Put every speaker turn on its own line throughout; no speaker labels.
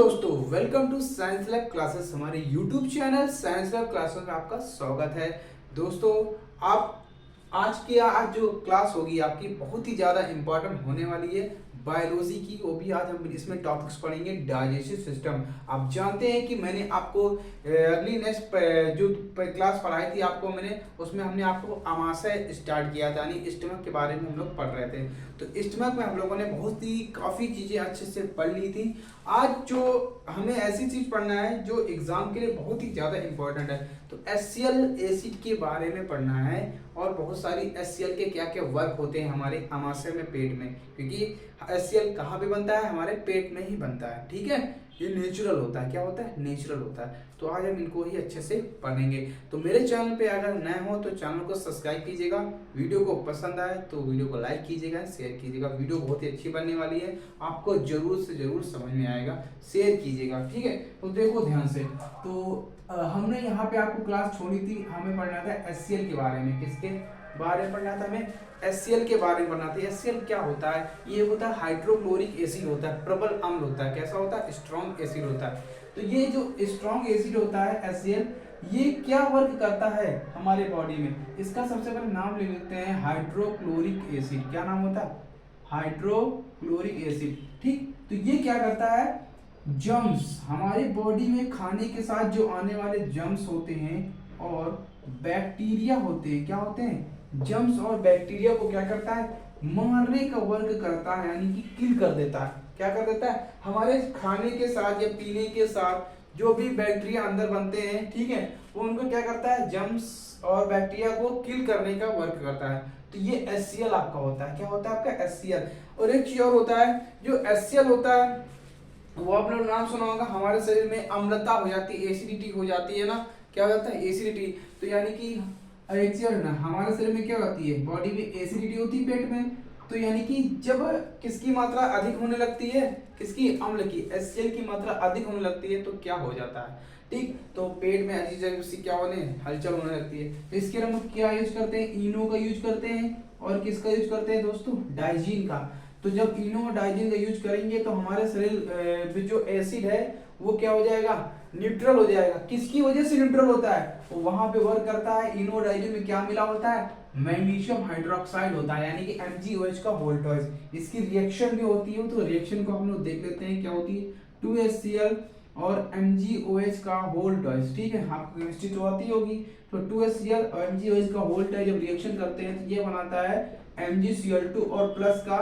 दोस्तों, welcome to science lab classes. हमारे YouTube channel science lab classes में आपका स्वागत है। दोस्तों, आप आज जो क्लास होगी आपकी बहुत ही ज़्यादा इम्पोर्टेंट होने वाली है बायोलॉजी की। वो भी आज हम इसमें टॉपिक्स पढ़ेंगे डाइजेस्टिव सिस्टम। आप जानते हैं कि मैंने आपको अगली नेक्स्ट जो क्लास पढ़ाई थी आपको मैंने उसमें हमने आपको आमाशय स्टार्ट किया था, यानी स्टमक के बारे में हम लोग पढ़ रहे थे। तो स्टमक में हम लोगों ने बहुत ही काफ़ी चीज़ें अच्छे से पढ़ ली थी। आज जो हमें ऐसी चीज़ पढ़ना है जो एग्जाम के लिए बहुत ही ज़्यादा इम्पोर्टेंट है, तो HCl एसिड के बारे में पढ़ना है और बहुत सारी HCl के क्या क्या वर्क होते हैं हमारे आमाशय में, पेट में, क्योंकि HCl कहाँ पे बनता है? हमारे पेट में ही बनता है। ठीक है, ये नेचुरल होता है। क्या होता है? नेचुरल होता है। तो आज हम इनको ही अच्छे से पढ़ेंगे। तो मेरे चैनल पे अगर नए हो तो चैनल को सब्सक्राइब कीजिएगा, वीडियो को पसंद आए तो वीडियो को लाइक कीजिएगा, शेयर कीजिएगा। वीडियो बहुत ही अच्छी बनने वाली है, आपको जरूर से जरूर समझ में आएगा, शेयर कीजिएगा। ठीक है, तो देखो ध्यान से। तो हमने यहाँ पे आपको क्लास छोड़ी थी, हमें पढ़ना था HCl के बारे में। किसके बारे में पढ़ना था? हमें HCl के बारे में पढ़ना था। HCl क्या होता है? ये होता है हाइड्रोक्लोरिक एसिड होता है, प्रबल अम्ल होता है। कैसा होता है? स्ट्रॉन्ग एसिड होता है। तो ये जो स्ट्रॉन्ग एसिड होता है HCl, ये क्या वर्क करता है हमारे बॉडी में? इसका सबसे पहले नाम ले लेते हैं हाइड्रोक्लोरिक एसिड। क्या नाम होता है? Hydrochloric acid. ठीक, तो ये क्या करता है? जर्म्स, हमारे बॉडी में खाने के साथ जो आने वाले जर्म्स होते हैं और बैक्टीरिया होते हैं, क्या होते हैं? जर्म्स और बैक्टीरिया को क्या करता है? मारने का वर्क करता है, यानी कि किल कर देता है। क्या कर देता है? हमारे खाने के साथ या पीने के साथ जो भी बैक्टीरिया अंदर बनते हैं, ठीक है, वो उनको क्या करता है? जर्म्स और बैक्टीरिया को किल करने का वर्क करता है। तो ये HCl आपका होता है। क्या होता है आपका? HCl। और एक चीज और होता है, जो HCl होता है वो आपने नाम सुना होगा, हमारे शरीर में अम्लता हो जाती है, एसिडिटी हो जाती है ना। क्या हो जाता है? एसिडिटी। तो यानी कि एक चीज ना, हमारे शरीर में क्या होती है? बॉडी में एसिडिटी होती है, पेट में। तो यानी कि जब किसकी मात्रा अधिक होने लगती है? किसकी? अम्ल की। HCl की मात्रा अधिक होने लगती है तो क्या हो जाता है? ठीक, तो पेट में अजीब अजीब सी क्या होने हलचल होने लगती है। तो इसके लिए हम क्या यूज करते हैं? इनो का यूज करते हैं। और किसका यूज करते हैं दोस्तों? डाइजीन का। तो जब इनो और डाइजीन का यूज करेंगे तो हमारे शरीर में जो एसिड है वो क्या हो जाएगा? न्यूट्रल हो जाएगा। किसकी वजह से न्यूट्रल होता है? तो वहां पे वर्क करता है, इनो और डाइजीन में क्या मिला होता है? मैग्नीशियम हाइड्रोक्साइड होता है, यानी कि MgOH का वोल्टेज। इसकी रिएक्शन भी होती है, तो रिएक्शन को हम लोग देख लेते हैं क्या होती है। 2HCl और MgOH का वोल्टेज। ठीक है, आपको केमिस्ट्री तो आती होगी। तो 2HCl और MgOH का वोल्टेज जब रिएक्शन करते हैं तो ये बनाता है MgCl2 और प्लस का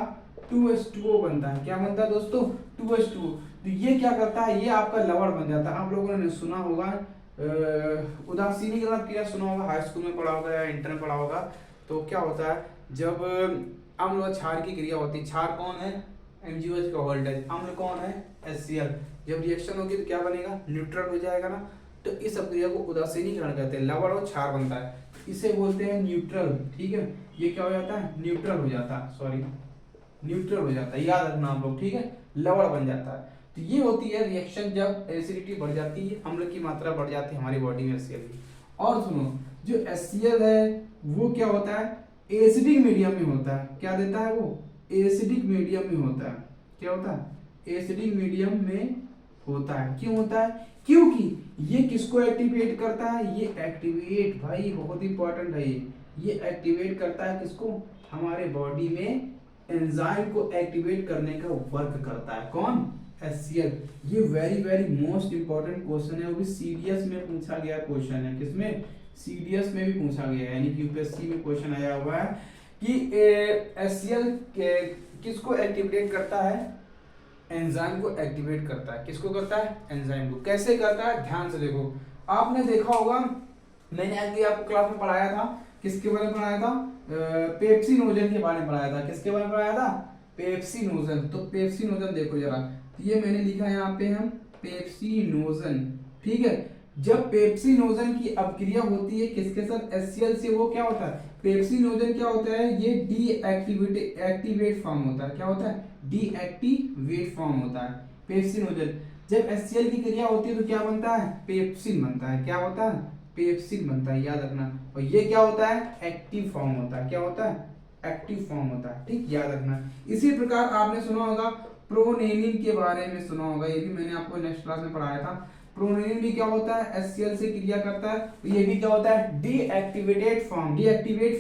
2H2O बनता है। क्या बनता है दोस्तों? 2H2O। तो ये क्या करता है? ये आपका लवण बन जाता है। आप लोगों ने सुना होगा उदासीनीकरण क्रिया, सुना होगा, हाई स्कूल में पढ़ा होगा या इंटर में पढ़ा होगा। तो क्या होता है? जब अम्ल और क्षार की क्रिया होती है, क्षार कौन है? MgOH का वोल्टेज। अम्ल कौन है? HCl। जब रिएक्शन होगी तो क्या बनेगा? न्यूट्रल हो जाएगा ना। तो इस अभिक्रिया को उदासीनीकरण कहते हैं। लवण और क्षार बनता है, इसे बोलते हैं न्यूट्रल। ठीक है, ये क्या हो जाता है? न्यूट्रल हो जाता है, सॉरी, न्यूट्रल हो जाता है, याद रखना आप लोग। ठीक है, लवण बन जाता है। तो ये होती है रिएक्शन जब एसिडिटी बढ़ जाती है, अम्ल की मात्रा बढ़ जाती है हमारी बॉडी में HCl की। और सुनो, जो HCl है वो क्या होता है? एसिडिक मीडियम में होता है। क्या देता है वो? एसिडिक मीडियम में होता है। क्या होता है? एसिडिक मीडियम में होता है। क्यों होता है? क्योंकि ये किसको एक्टिवेट करता है? ये एक्टिवेट, भाई बहुत इंपॉर्टेंट है ये एक्टिवेट करता है किसको? हमारे बॉडी में एंजाइम को एक्टिवेट करने का वर्क करता है। कौन? HCl। ये very very most important question है, वो भी सीडीएस में पूछा गया क्वेश्चन है। किसमें? सीडीएस में भी पूछा गया है, यानी कि यूपीएससी में क्वेश्चन आया हुआ है कि HCl किसको एक्टिवेट करता है? एंजाइम को एक्टिवेट करता है। किसको करता है? एंजाइम को। कैसे करता है? ध्यान से देखो। आपने देखा होगा, मैंने अभी आपको क्लास में पढ़ाया था, किसके बारे में पढ़ाया था? पेप्सिनोजन के बारे में पढ़ाया था। किसके बारे में पढ़ाया था? पेप्सिनोजन। तो पेप्सिनोजन देखो जरा, ये मैंने लिखा है यहाँ पे हम पेप्सिनोजन। ठीक है, जब पेप्सिनोजन की अपक्रिया होती है किसके साथ? HCl से, वो क्या होता है? पेप्सिनोजन क्या होता है? ये एक्टिवेट फॉर्म होता है। क्या होता है? डीएक्टिवेट फॉर्म होता है पेप्सिनोजन। जब HCl की क्रिया होती है तो क्या बनता है? पेप्सिन बनता है। क्या होता है? पेप्सिन बनता है, याद रखना। और ये क्या होता है? एक्टिव फॉर्म होता है। क्या होता है? एक्टिव फॉर्म होता है। ठीक, याद रखना। इसी प्रकार आपने सुना होगा प्रोनेनिन के बारे में सुना होगा, ये भी मैंने आपको नेक्स्ट क्लास में पढ़ाया था। प्रोनेनिन भी क्या होता है, HCl से क्रिया करता है, तो ये भी क्या होता है, डीएक्टिवेट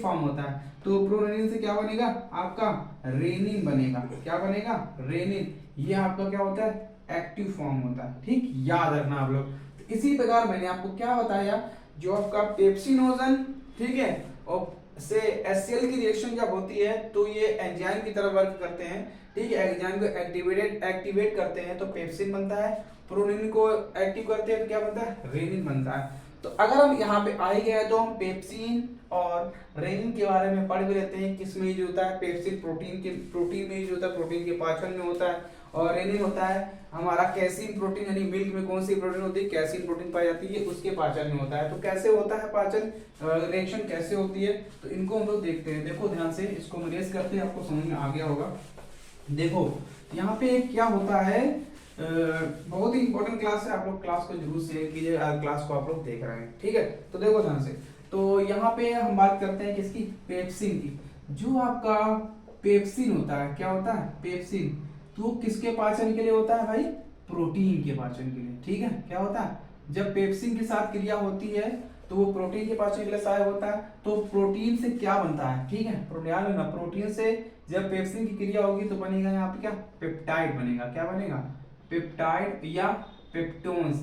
फॉर्म होता है। तो प्रोनेनिन से क्या बनेगा, आपका रेनिन बनेगा। क्या बनेगा, रेनिन। ये आपका क्या होता है, एक्टिव फॉर्म होता है। ठीक, याद रखना आप लोग। तो इसी प्रकार मैंने आपको क्या बताया, जो आपका पेप्सिनोजन, ठीक है, और से HCl की रिएक्शन जब होती है तो ये एंजाइम की तरह वर्क करते हैं। ठीक है, एंजाइम को एक्टिवेट करते हैं तो पेप्सिन बनता है। प्रोनिन को एक्टिव करते हैं तो क्या बनता है, रेनिन बनता है। तो अगर हम यहाँ पे आ ही गए तो हम पेप्सिन और रेनिन के बारे में पढ़ भी लेते हैं। किस में यूज होता है, पेप्सिन प्रोटीन में यूज होता है, प्रोटीन के पाचन में होता है। और रेनिन होता है हमारा कैसीन प्रोटीन, यानी मिल्क में कौन सी प्रोटीन होती है, कैसीन प्रोटीन पाई जाती है, उसके पाचन में होता है। तो कैसे होता है पाचन, रिएक्शन कैसे होती है, तो इनको हम लोग देखते हैं। देखो ध्यान से, इसको हम रेस करते हैं, आपको समझ में आ गया होगा। देखो यहाँ पे क्या होता है, बहुत ही इंपॉर्टेंट क्लास है, आप लोग क्लास को जरूर शेयर कीजिए, क्लास को आप लोग देख रहे हैं। ठीक है, तो देखो ध्यान से, तो यहाँ पे हम बात करते हैं किसकी, पेप्सिन की। जो आपका पेप्सिन होता है, क्या होता है, पेप्सिन, तो किसके पाचन के लिए होता है भाई, प्रोटीन के पाचन के लिए। ठीक है, क्या होता है, जब पेप्सिन के साथ क्रिया होती है तो वो प्रोटीन के पाचन के लिए सहायक होता है। तो प्रोटीन से क्या बनता है, ठीक है, प्रोटीन से जब पेप्सिन की क्रिया होगी तो बनेगा यहाँ पे क्या, पेप्टाइड बनेगा। क्या बनेगा, पेप्टाइड या पेप्टोन्स,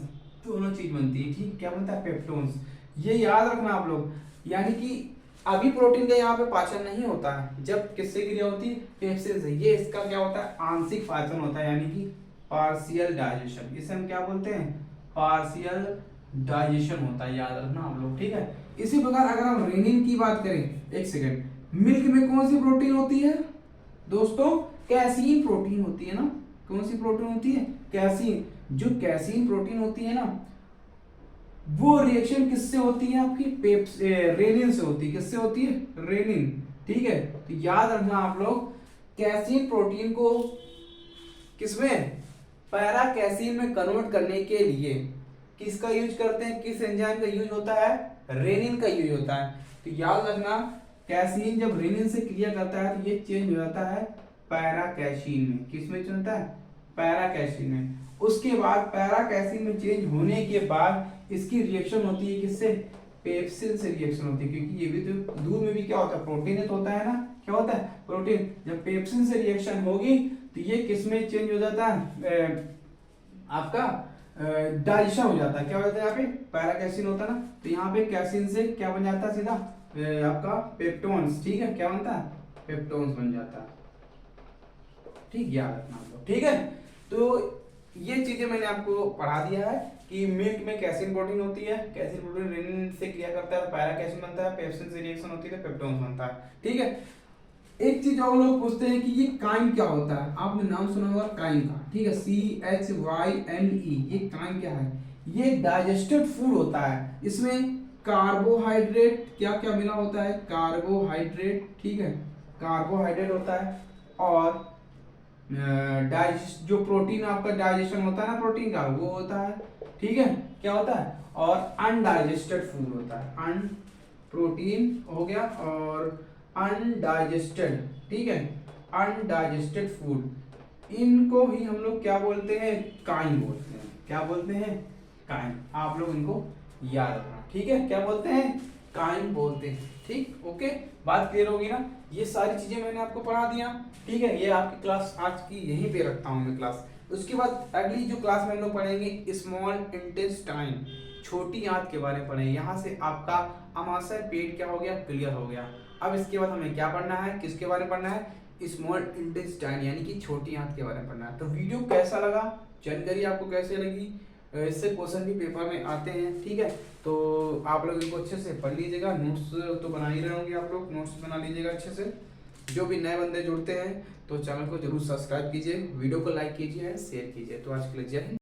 दोनों चीज बनती है। ठीक, क्या बनता है, पेप्टोन्स। ये याद रखना आप लोग, यानी कि अभी प्रोटीन का यहाँ पे पाचन नहीं होता है, जब किससे क्रिया होती है, पेप्सिन से। ये इसका क्या होता है, आंशिक पाचन होता है, यानी कि पार्शियल डाइजेशन। इसे हम क्या बोलते हैं, पार्शियल डाइजेशन होता है, याद रखना आप लोग। ठीक है, इसी प्रकार अगर हम रेनिन की बात करें, एक सेकेंड, मिल्क में कौन सी प्रोटीन होती है दोस्तों, कैसीन प्रोटीन होती है ना। कौन सी प्रोटीन होती है, कैसीन। जो कैसीन प्रोटीन होती है ना, वो रिएक्शन किससे होती है, आपकी रेनिन से होती है। किससे होती है, रेनिन। ठीक है, तो याद रखना आप लोग, कैसीन प्रोटीन को किसमें, पैरा कैसीन में कन्वर्ट करने के लिए किसका यूज करते हैं, किस एंजाइम का यूज होता है, रेनिन का यूज होता है। तो याद रखना, कैसीन जब रेनिन से क्रिया करता है तो ये चेंज हो जाता है पैराकैसीन में। किस में चेंज होता है, पैराकैसीन में। उसके बाद पैराकैसीन में चेंज होने के बाद इसकी रिएक्शन होती है किससे, पेप्सिन से रिएक्शन होती है। क्योंकि ये भी तो दूध में भी क्या होता है, प्रोटीन तो होता है ना, क्या होता है, प्रोटीन। जब पेप्सिन से रिएक्शन होगी तो ये किस में चेंज हो जाता है, आपका डाइजेशन हो जाता है। क्या हो जाता है, यहाँ पे पैराकैसीन होता है ना, तो यहाँ पे कैसीन से क्या बन जाता है, सीधा आपका पेप्टोन्स। ठीक है, क्या बनता है, पेप्टोन्स बन जाता है। ठीक, याद रखना आप लोग। ठीक है, तो ये चीजें मैंने आपको पढ़ा दिया है कि मिल्क में कैसीन प्रोटीन होती है, कैसीन प्रोटीन रेनिन से क्रिया करता है, पैराकैसीन बनता है, पेप्सिन से रिएक्शन होती है, पेप्टोन्स बनता है। ठीक है, एक चीज और लोग पूछते हैं कि ये काइम क्या होता है, आपने नाम सुना होगा काइम का। ठीक है, CHYME, ये काइम क्या है, ये डाइजेस्टेड फूड होता है। इसमें कार्बोहाइड्रेट क्या क्या मिला होता है, कार्बोहाइड्रेट। ठीक है, कार्बोहाइड्रेट होता है, और जो प्रोटीन आपका डाइजेशन होता है ना, प्रोटीन का, वो होता है। ठीक है, क्या होता है, और अनडाइजेस्टेड फूड होता है। अन प्रोटीन हो गया, और अनडाइजेस्टेड। ठीक है, अनडाइजेस्टेड फूड, इनको भी हम लोग क्या बोलते हैं, काइम बोलते हैं। क्या बोलते हैं, काइम। आप लोग इनको याद रखना। ठीक है, क्या बोलते हैं, काइम बोलते हैं। ठीक, ओके, बात क्लियर होगी ना। ये सारी चीजें मैंने आपको पढ़ा दिया। ठीक है, ये आपकी क्लास आज की यहीं पे रखता हूँ मैं क्लास। उसके बाद अगली जो क्लास में हम लोग पढ़ेंगे स्मॉल इंटेस्टाइन, छोटी आंत के बारे में पढ़ेंगे। यहाँ से आपका आमाशय पेट क्या हो गया, क्लियर हो गया। अब इसके बाद हमें क्या पढ़ना है, किसके बारे में पढ़ना है, स्मॉल इंटेस्टाइन यानी कि छोटी आंत के बारे में पढ़ना है। तो वीडियो कैसा लगा, जानकारी आपको कैसे लगी, इससे क्वेश्चन भी पेपर में आते हैं। ठीक है, तो आप लोग इनको अच्छे से पढ़ लीजिएगा। नोट्स तो बना ही रहे होंगे आप लोग, नोट्स बना लीजिएगा अच्छे से। जो भी नए बंदे जुड़ते हैं तो चैनल को जरूर सब्सक्राइब कीजिए, वीडियो को लाइक कीजिए, शेयर कीजिए। तो आज के लिए जय हिंद।